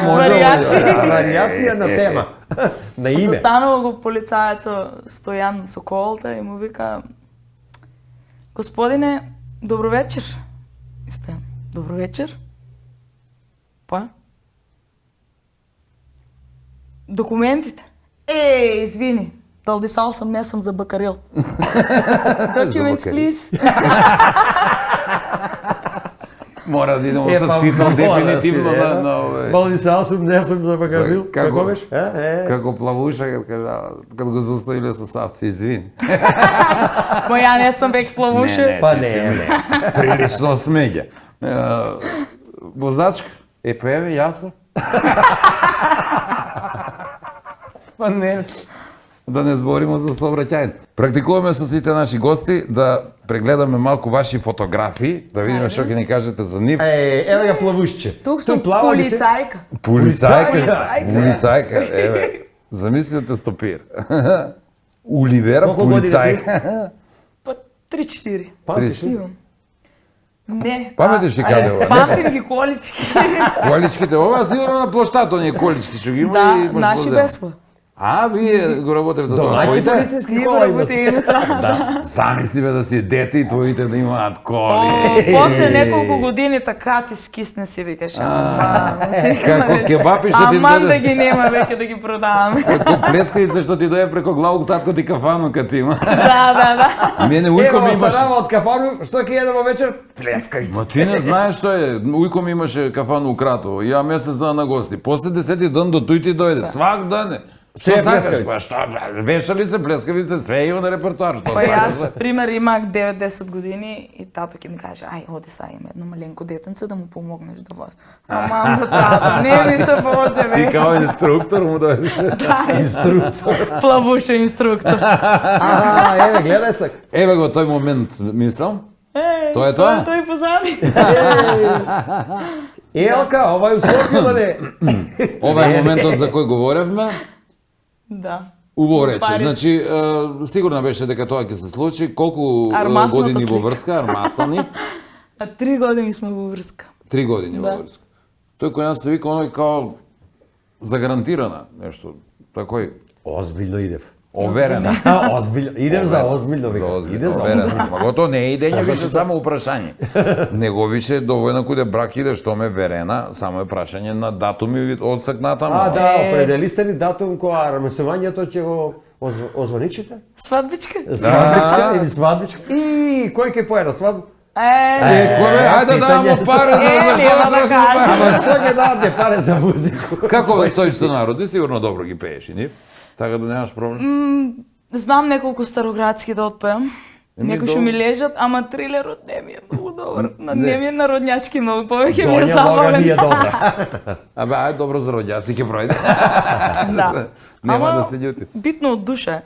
Може Варијации. Варијација на тема. На име. Застанува го полицајецот Стојан Соколта и му вика: Господине, добро вечер. И Стојан: Добро вечер. Па? Документите. Извини. Далдисал съм, не съм за бакарил. Documents, please. Мора да идемо па, с титул мора дефинитивно да си, на ове. Балди сам сум, не сум за бакарил. Како- Како беше? Како плавуша, kad го зауставиле со авто, извини. Ма ја не съм веќе плавуше. Па не. Прилично смеѓа. Возачка, па еве, јас сум. Па не. Да не збориме за сообраќај. Практикуваме со сите наши гости да прегледаме малку ваши фотографии, да видиме што ќе ни кажете за нив. Еве га плавушче. Тук сум плава ли си? полицајка. Полицајка, еве. Замислете стопир. Оливера Колку години полицајка. Па 3-4. Памтиш ли? Имам. Не. Паметиш ли каде ова? Памтим ги колички. Количките, ова сигурно на площад оние колички што ги има Да, и можеш наши да земеш. бесва. А, вие го работите тоа. Домаќи Твоите? полициски Ние кола има. работиме тоа. Замисли бе да си дете и твоите да имаат коли. После неколку години така ти скисне си, викаш. Како кебапи што ти Аман да дојде. ги нема веќе да ги продаваме. Како плескавица што ти дојде преко главу, татко ти кафану кад има. Да. Мене Ево, ујко ми имаше. останава од кафану, што ќе едемо вечер? Плескавица. Ма ти не знаеш што е, ујко ми имаше кафану у Кратово, ја месец дана на гости. После 10-ти ден до тој ти дојде, свак ден. Се е Што сакаш? плескавица. Па што, вешали се плескавица, све има на репертоар. Што Па сакаш? јас, пример, имах 9-10 години и тато ќе ми каже, ај, оди са, има едно маленко детенце да му помогнеш да вози. Мам, тато, не ми се возе, Ти бе. као инструктор му дојде. Инструктор. Плавуше инструктор. Еве, гледај се. Еве го тој момент, мислам. Тоа е тоа? Тој позади. Елка, ова е условие да не. Ова е моментот за кој говоревме. Да. Убаво рече. Парис. Значи, сигурна беше дека тоа ќе се случи. Колку Армасната години во слика. врска, армасани? 3 години сме во врска. 3 години Да. во врска. Тој кој нас се вика оној као загарантирана нешто, такој Озбилно идев. оверена. Озбилно. Идем за озбилно, За вика. озбилно, Иде за оверена. озбилно. Ма го тоа не е идење, више само упрашање. Него више довојно куде брак иде што ме верена, само е прашање на датуми одсак натаму. Да, определи сте ли датум која армесувањето ќе го озвоничите? Свадбичка? Свадбичка или свадбичка? И кој ќе поеде свадба? Кој бе, ајде да даваме питање. пари за нема да кажам. Ама што ќе дадете пари за музику? Како бе тој што народи, сигурно добро ги пееш и ни. Така да немаш проблем. Знам неколку староградски да отпеам. Некои што добро. ми лежат, ама трилерот не ми е многу добар. Не ми е народњачки многу, повеќе ми е Доња Бога ми е забавен. добра. Абе, ајде добро за роѓаци ќе пројде. Да. Нема Ама да се љути. битно од душа е.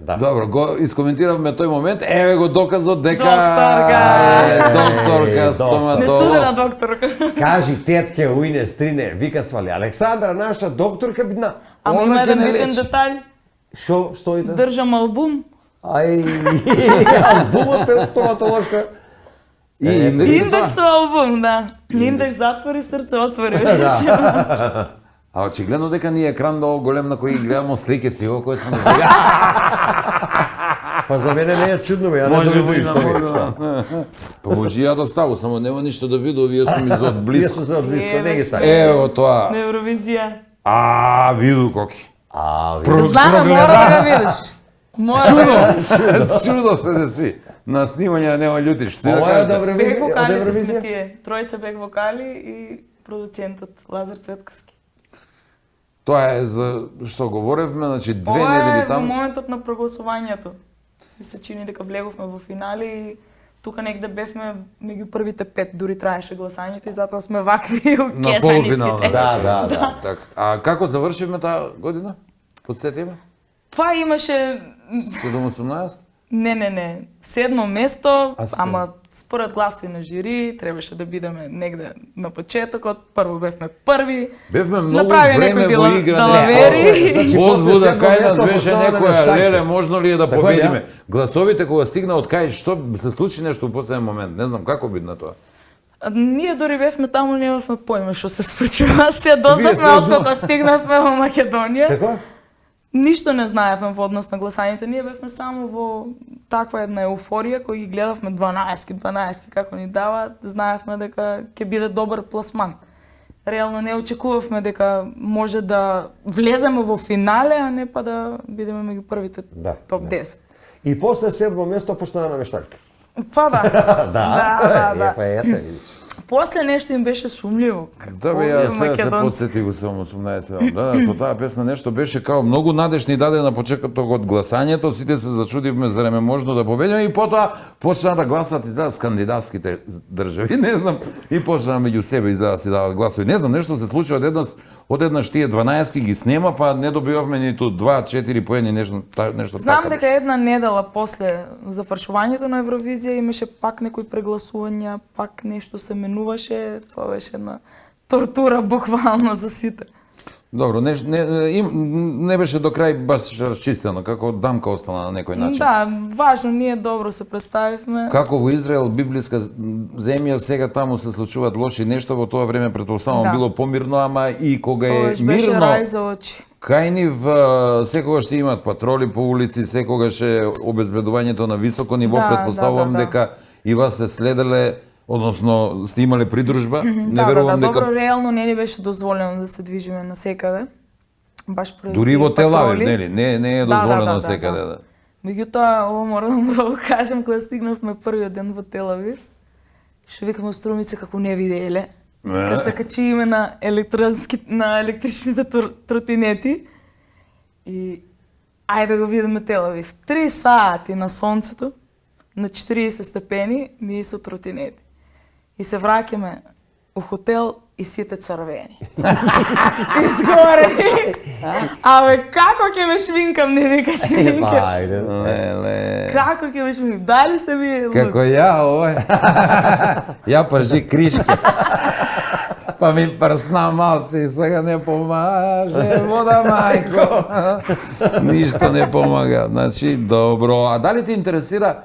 Добро, го искоментиравме тој момент. Еве го доказот дека Докторка. докторка Не стоматолог. суде на докторка. Кажи тетке, уине, стрине, вика свали. Александра, наша докторка бидна. Ама Она има ќе еден не битен лечи. детаљ. Шо стоите? Држам албум. Ај, албумот е од стоматолошка. И индекс. Индекс албум, да. Индекс затвори, срце отвори. А очигледно дека ни е екран долу голем на кој ги гледаме слики си кој сме да Па за мене не е чудно, бе, ја не Може довидувам би, што ми. може. Па може ја да ставу, само нема ништо да виду, вие сум изод Вие близко. су се од близко, не ги сакам. Ево тоа. На Евровизија. Виду коки. Знам, мора да го видиш. Мора да го Чудо се деси. На снимање нема љутиш. Си да Ова е од кажете. Бек Евровизија? Од вокалите сме Евровизија? тие. Тројца бек вокали и продуцентот Лазар Цветковски. Тоа е за што говоревме, значи 2 Ова недели е во таму. моментот на прогласувањето. Mi се чини дека влеговме во финали и тука негде бевме меѓу првите 5, дури траеше гласањето и затоа сме вакви На укесани полуфинал. сите. Да. Така. А како завршивме таа година? Подсетиме? Па имаше 7-18? не. 7 место, А се- ама според гласови на жири требаше да бидеме негде на почетокот. Прво бевме први. Бевме многу Направи време некои во игра. далавери. Значи, Возбуда после седмо кај нас место беше поставаме некоја, штанки. леле, можно ли е да Така е, победиме? Гласовите кога стигна од кај, што се случи нешто во последен момент, не знам како би на тоа. Ние дори бевме таму, немавме појма што се случува. Се дознавме сте од откако стигнавме во Македонија. Така? Ништо не знаевме во однос на гласањето. Ние бевме само во таква една еуфорија кој ги гледавме 12 како ни даваат, знаевме дека ќе биде добар пласман. реално не очекувавме дека може да влеземе во финале, а не па да бидеме меѓу првите Да, топ да. 10. И после 7-о место почна на мештарка. Па да. да. Па ете, видиш. После нешто им беше сумливо. Да бе, ја сега се подсети го само 18 да, со таа песна нешто беше као многу надежни даде на почетокот од гласањето, сите се зачудивме за реме можно да победиме и потоа почнаа да гласат изгледа скандинавските држави, не знам, и почнаа меѓу себе изгледа си дават гласови. Не знам, нешто се случи одеднаш тие 12 ги снема, па не добивавме ниту 2-4 поени нешто Знам така дека беше. една недела после завршувањето на Евровизија имаше пак некои прегласувања, пак нешто се менуваше, тоа беше една тортура буквално за сите. Добро, не беше до крај баш расчистено, како дамка остана на некој начин. Да, важно, ние добро се представивме. Како во Израел, библиска земја, сега таму се случуваат лоши нешта, во тоа време претпоставувам Да. било помирно, ама и кога е Тоа беше мирно, рај за очи. кај нив секогаш ќе имат патроли по улици, секогаш е обезбедувањето на високо ниво, Да, претпоставувам да, да. дека и вас се следеле, односно сте имале придружба, не верувам да, дека добро, реално не ни беше дозволено да се движиме насекаде. Баш поради дури во тие Телавив, патроли. нели, не е Да, дозволено да. секаде да. Меѓутоа, ово морам да го кажам, кога стигнавме првиот ден во Телавив, што викаме Струмица како не виделе. Кога се качиме на електричните тротинети и ајде да го видиме Телавив. 3 сати на сонцето, на 40 степени, ние со тротинети. И се враќаме у хотел и сите црвени. Изгорени. Абе, како ќе ме шминкам, не вика шминка. Ајде. Леле. Како ќе ме шминкам? Дали сте ми лук? Како ја, овој. Ја пржи кришка. Па ми прсна малце и сега не помаже, вода мајко. Ништо не помага. Значи, добро. А дали ти интересира,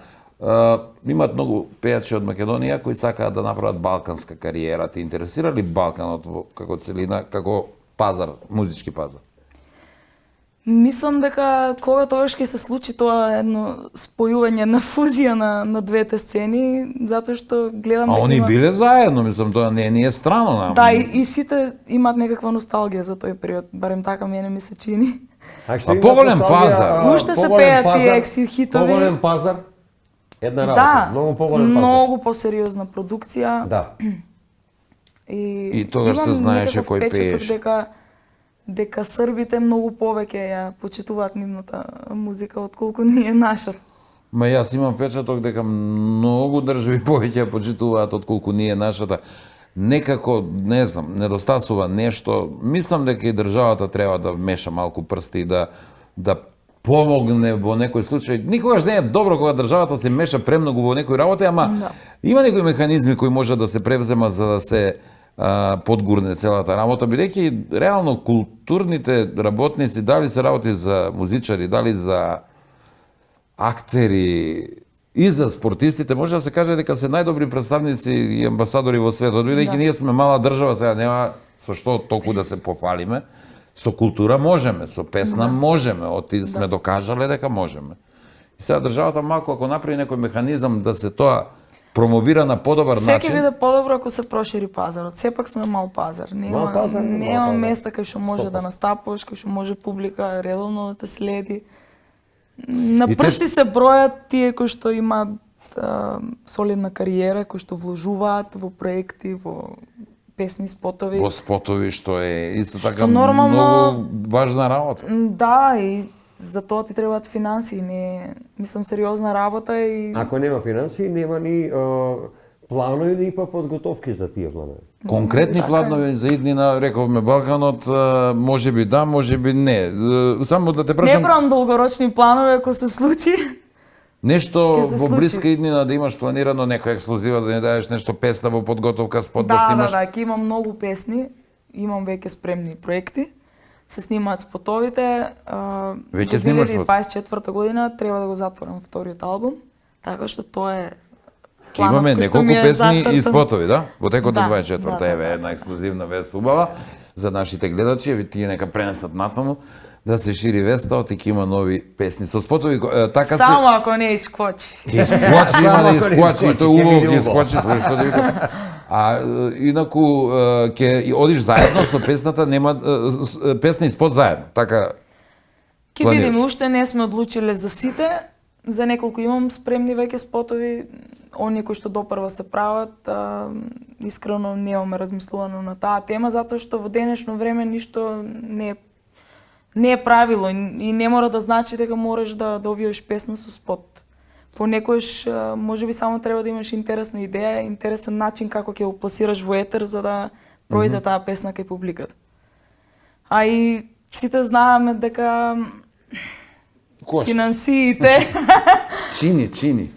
имат многу пејачи од Македонија кои сакаат да направат балканска кариера. Ти интересира ли Балканот како целина, како пазар, музички пазар? Мислам дека кога тогаш ќе се случи тоа едно спојување на фузија на двете сцени, затоа што гледам А дека они има- биле заедно, мислам, тоа не е страно нам. Да, и сите имаат некаква носталгија за тој период, барем така мене ми се чини. што А има поголем носталгија, пазар. Уште се поголем пеат тие пазар, ексио хитови. Поголем пазар, една работа, Да, многу поголем пазар. многу посериозна продукција. Да. И тогаш се имам знаеше некаков кој впечаток пееше. дека србите многу повеќе ја почитуваат нивната музика отколку ние нашата. Ма јас имам печаток дека многу држави повеќе ја почитуваат отколку ние нашата. Некако, не знам, недостасува нешто. Мислам дека и државата треба да вмеша малку прсти и да помогне во некој случај. Никогаш не е добро кога државата се меша премногу во некои работи, ама Да. има некои механизми кои може да се превзема за да се подгурне целата работа, бидејќи реално културните работници, дали се работи за музичари, дали за актери и за спортистите, може да се каже дека се најдобри представници и амбасадори во светот, бидејќи ние сме мала држава, сега нема со што толку да се пофалиме. Со култура можеме, со песна можеме, сме докажале дека можеме. И сега државата малку ако направи некој механизам да се тоа промовира на подобар Секи начин. биде подобро ако се прошири пазарот. Сепак сме мал пазар. Мал пазар, мал нема пазар. места кај што може да настапуваш, кај што може публика редовно да те следи. На И те прсти се бројат тие кои што имаат солидна кариера, кои што вложуваат во проекти, во песни, спотови. Во спотови, што е исто така нормално- многу важна работа. Да, и за тоа ти требаат финансии, не мислам сериозна работа и Ако нема финансии, нема ни планови ни па подготовки за тие планови. Конкретни планови за иднина, рековме Балканот, може би да, може би не. Само да те не прашам, правам долгорочни планови ако се случи. нешто ќе се во случи. блиска иднина да имаш планирано некоја ексклузива, да не даеш нешто песна во подготовка, спот да снимаш? Да, ќе имам многу песни, имам веќе спремни проекти. Се снимаат спотовите. Веќе снимаш спот? 2024 година треба да го затворам вториот албум, така што тоа е Ке имаме кој што неколку ми е песни и зацртан. спотови, да? Во текот на Да, 24-та, да, еве да. една ексклузивна вест убава за нашите гледачи, еве тие нека пренесат натаму да се шири веста, оти ќе има нови песни со спотови, така се Само ако не искочи. ќе исклачи, има да Само ако не исклачи, и исклачи, тоа ќе убаво биде ќе убаво. исклачи, што да викам. А инаку ќе одиш заедно со песната, нема песна и спот заедно. Така Ке планираш? видиме, уште не сме одлучиле за сите, за неколку имам спремни веќе спотови, оние кои што допрва се прават, искрено немаме размислувано на таа тема, затоа што во денешно време ништо не е правило и не мора да значи дека можеш да објавиш песна со спот. Понекогаш можеби само треба да имаш интересна идеја, интересен начин како ќе го пласираш во етер за да пројде таа песна кај публиката. А и сите знаеме дека финансиите Чини.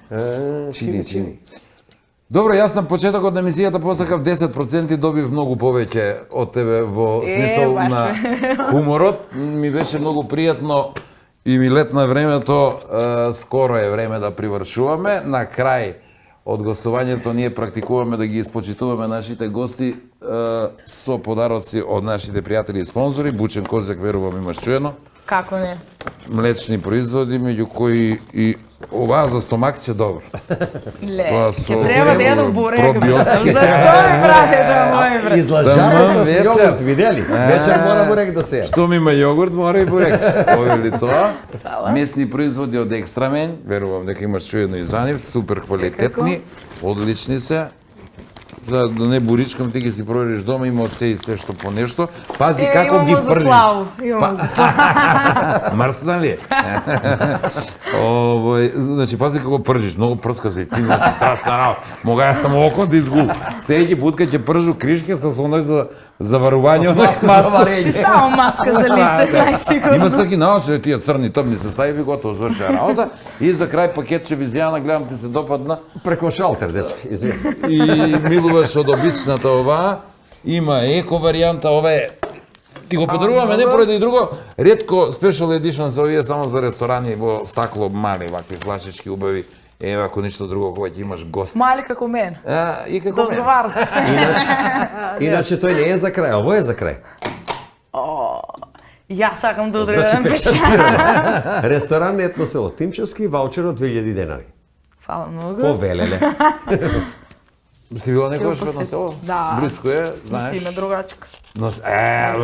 Добро, јас на почетокот на емисијата посакав 10%, добив многу повеќе од тебе во смисол баш на хуморот. Ми беше многу пријатно и ми летна времето, скоро е време да привршуваме. На крај од гостувањето ние практикуваме да ги испочитуваме нашите гости со подароци од нашите пријатели и спонзори. Бучен Козјак, верувам имаш чуено. како не. Млечни производи, меѓу кои и оваа за стомакче добро. Ле, Тоа со ќе треба да јадам бурек. пробиотски. Зашто ми правите мој брат? Излажава Таман с вечер. јогурт, видели? Вечер мора бурек да се јаде. Штом има јогурт, мора и бурекче. Овели тоа. Месни производи од Екстрамен, верувам дека имаш чуено и за нив, супер квалитетни, одлични се. За да не буричкам, ти ги си провериш дома, има од се и се што по нешто. Пази како ги за пржиш. славу, имам за славу. Мрсна ли е? Значи, пази како пржиш, многу прска се, ти значи страшна работа. Мога ја само око да изгубам. Секој пут кога ќе пржу кришке со оној за заварување, оној маска. Си ставам маска за лице, најсигурно. Има саки научи тие црни топни се стави, готово сврши работа. И за крај пакетче визијана, гледам ти се допадна. Преко шалтер, дечки, извини. И милуваш од обичната оваа. Има еко варијанта, ова е ти го подаруваме не поради друго, ретко спешал едишн се овие само за ресторани во стакло, мали вакви флашички убави. Ева, ако ништо друго, кога ќе имаш гост. Мали како мен. И како мене. Договарав се. Иначе тој не е за крај, ово е за крај. Јас сакам да Значи, одредам печатираме. Ресторан Етно село Тимчевски, ваучер од 2000 денари. Фала многу. Повелеле. Си била некојаш Ќе го во Село? Да. Блиско е, Си знаеш. ме другачка.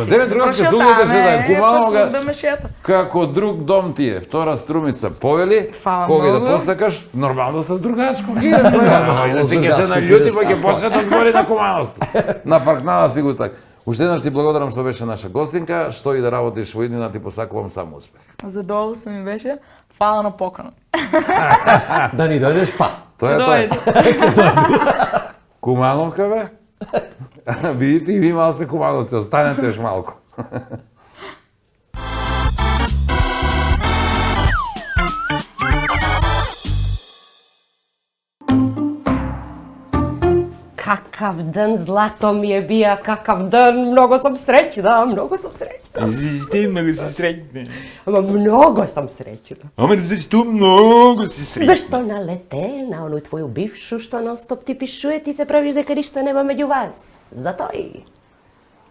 Тебе другачка се угодеше да е кумално Да ме шета. како друг дом ти е, втора струмица повели, Фала кога да многу. посакаш, нормално с другачко ги е сега. Иначе ќе се наљути, па ќе почне да збори на кумалност. Нафркнала си го така. Уште еднаш ти благодарам што беше наша гостинка, што и да работиш во иднина, ти посакувам само успех. Задоволство ми беше. Фала на покана. Да ни дојдеш па. Тоа е Дојде. тоа. Кумановка бе? Видите и ви малце кумановци, останете еш малку. Какав ден, злато ми е бија, какав ден, многу сум среќна, многу сум среќна. Зашто многу си среќна? Ама многу сум среќна. Ама зашто многу си среќна? Зашто налете на оној твоју бившу што нон-стоп ти пишува, ти се правиш дека ништо нема меѓу вас. Затој.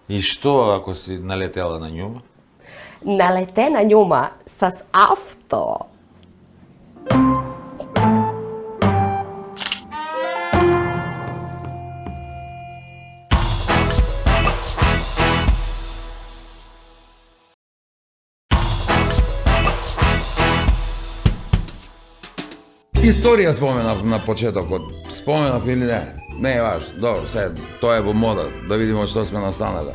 И што ако си налетела на њума? Налете на њума с авто. Историја споменав на почетокот. Споменав или не? Не е важно. Добро, сега тоа е во мода, да видиме што сме настанале.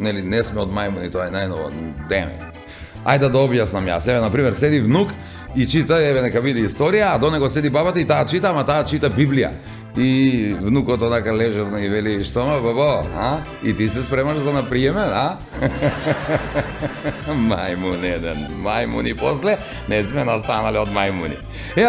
Нели, не сме од мајмуни, тоа е најново. Деме. Ајде да објаснам јас. Еве, например, седи внук и чита, еве, нека види историја, а до него седи бабата и таа чита, ама таа чита Библија. И внукот одака лежерно и вели, што ма, бабо, а? И ти се спремаш за наприемен, а? Мајмун еден, мајмуни после, не сме настанале од мајмуни.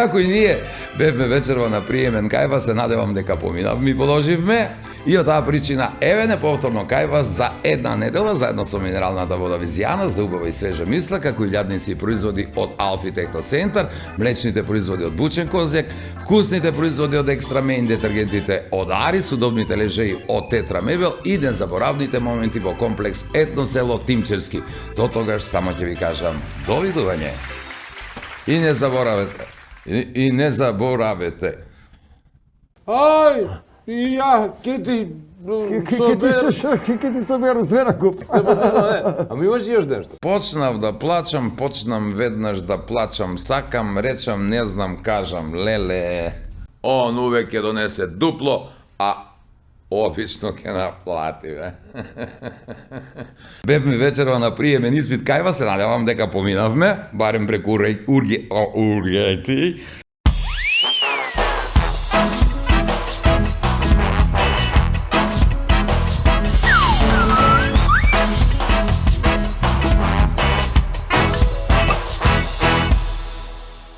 Ако и ние бевме вечерва на приемен кај вас, се надевам дека поминав, ми положивме, и од таа причина, еве неповторно кај вас за една недела, заедно со минералната вода Визијана, за убава и свежа мисла, како и лјадници и производи од Алфи Техноцентар, млечните производи од Бучен Козјак, вкусните производи од Екстрамен, детергентите од Арис, удобните лежеи од Тетра Мебел и незаборавните моменти во комплекс Етно село Тимчевски. До тогаш само ќе ви кажам довидување. И не заборавете. И не заборавете. Ај, И ја, ке ти... Ке ти соберу све на куп. Ама имаш и још нешто? Почнав да плачам, почнам веднаш да плачам, сакам, речам, не знам, кажам, леле. Он увек ќе донесе дупло, а обично ќе наплати, бе. Бевме вечерва на приемен испит, кајва се надевам дека поминавме, барем преку ургенти.